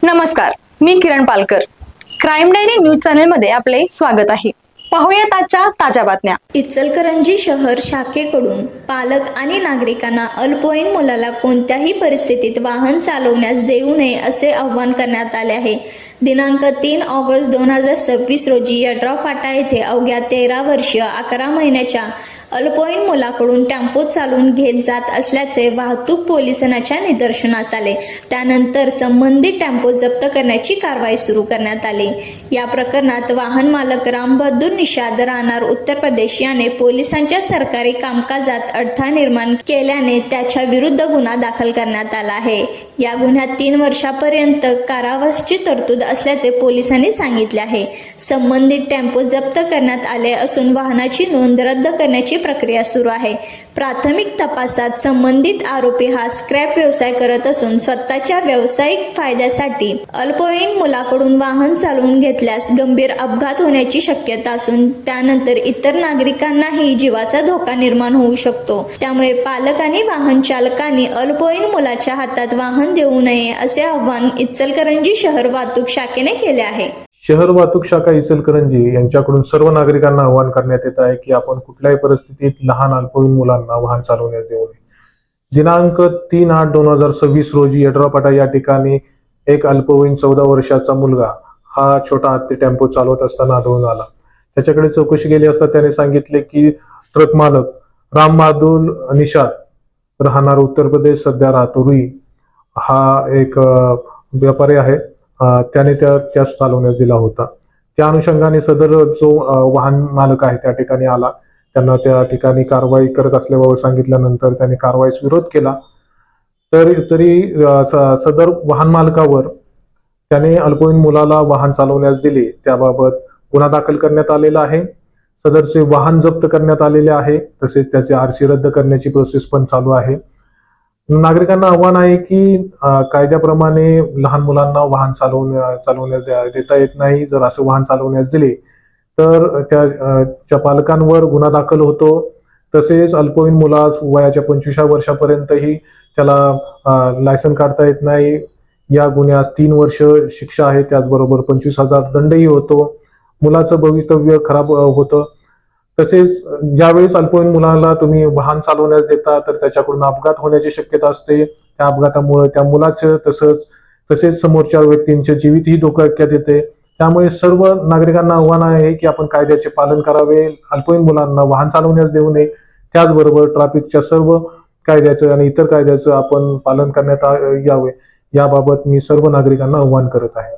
नमस्कार, मी Kiran Palkar. Crime diary news channel मध्ये आपले स्वागत आहे. पाहूयात आजच्या ताज्या बातम्या. इचलकरंजी शहर शाखेकडून पालक आणि नागरिकांना अल्पवयीन मुलाला कोणत्याही परिस्थितीत वाहन चालवण्यास देऊ नये असे आवाहन करण्यात आले आहे. दिनांक 3 ऑगस्ट 2026 रोजी यड्राव फाटा येथे अवघ्या 13 वर्षीय 11 महिन्याच्या अल्पवयीन मुलाकडून टेम्पो चालवून घेत जात असल्याचे वाहतूक पोलिसांच्या निदर्शनास आले. त्यानंतर संबंधित टेम्पो जप्त करण्याची कारवाई सुरू करण्यात आली. या प्रकरणात वाहन मालक रामबहादूर निषाद राहणार उत्तर प्रदेश याने पोलिसांच्या सरकारी कामकाजात अडथळा निर्माण केल्याने त्याच्या विरुद्ध गुन्हा दाखल करण्यात आला आहे. या गुन्ह्यात 3 वर्षापर्यंत कारावासाची तरतूद असल्याचे पोलिसांनी सांगितले आहे. संबंधित टेम्पो जप्त करण्यात आले असून वाहनाची नोंद रद्द करण्याची प्रक्रिया सुरू आहे. प्राथमिक तपासात संबंधित आरोपी हा स्क्रॅप व्यवसाय करत असून स्वतःच्या व्यावसायिक फायद्यासाठी अल्पवयीन मुलाकडून वाहन चालवून घेतल्यास गंभीर अपघात होण्याची शक्यता असून त्यानंतर इतर नागरिकांनाही जीवाचा धोका निर्माण होऊ शकतो. त्यामुळे पालक आणि वाहन चालकांनी अल्पवयीन मुलाच्या हातात वाहन देऊ नये असे आवाहन इचलकरंजी शहर वाहतूक शाखेने केले आहे. शहर वाहतूक शाखा इचलकरंजी यांच्याकडून सर्व नागरिकांना आवाहन करण्यात येत आहे की आपण कुठल्याही परिस्थितीत लहान अल्पवयीन मुलांना वाहन चालवण्यास देऊ नये. दिनांक 3/8/2026 रोजी यड्रावपाटा या ठिकाणी एक अल्पवयीन 14 वर्षाचा मुलगा हा छोटा हत्ती टेम्पो चालवत असताना आढळून आला. त्याच्याकडे चौकशी केली असता त्याने सांगितले की ट्रक मालक रामबहादूर निषाद राहणार उत्तर प्रदेश सध्या राहतो रुई हा एक व्यापारी आहे. त्याने त्यास चालवण्यास दिला होता. त्या अनुषंगाने सदर जो वाहन मालक आहे त्या ठिकाणी आला. त्यांना त्या ठिकाणी कारवाई करत असल्याबाबत सांगितल्यानंतर त्याने कारवाईस विरोध केला. तरी सदर वाहन मालकावर त्याने अल्पवयीन मुलाला वाहन चालवण्यास दिले त्याबाबत गुन्हा दाखल करण्यात आलेला आहे. सदरचे वाहन जप्त करण्यात आलेले आहे. तसेच त्याचे आरसी रद्द करण्याची प्रोसेस पण चालू आहे. नागरिकांना आव्हान आहे की कायद्याप्रमाणे लहान मुलांना वाहन चालवण्यास देता येत नाही. जर असं वाहन चालवण्यास दिले तर त्या पालकांवर गुन्हा दाखल होतो. तसेच अल्पवयीन मुलास वयाच्या 25व्या वर्षापर्यंतही त्याला लायसन काढता येत नाही. या गुन्ह्यास 3 वर्ष शिक्षा आहे. त्याचबरोबर 25,000 दंडही होतो. मुलाचं भवितव्य खराब होतं. तसेच ज्यावेळेस अल्पवयीन मुलाला तुम्ही वाहन चालवण्यास देता तर त्याच्याकडून अपघात होण्याची शक्यता असते. त्या अपघातामुळे त्या मुलाचं तसेच समोरच्या व्यक्तींचे जीवितही धोक्यात येते. त्यामुळे सर्व नागरिकांना आव्हान आहे की आपण कायद्याचे पालन करावे. अल्पवयीन मुलांना वाहन चालवण्यास देऊ नये. त्याचबरोबर ट्रॅफिकच्या सर्व कायद्याचं आणि इतर कायद्याचं आपण पालन करण्यात यावे याबाबत मी सर्व नागरिकांना आव्हान करत आहे.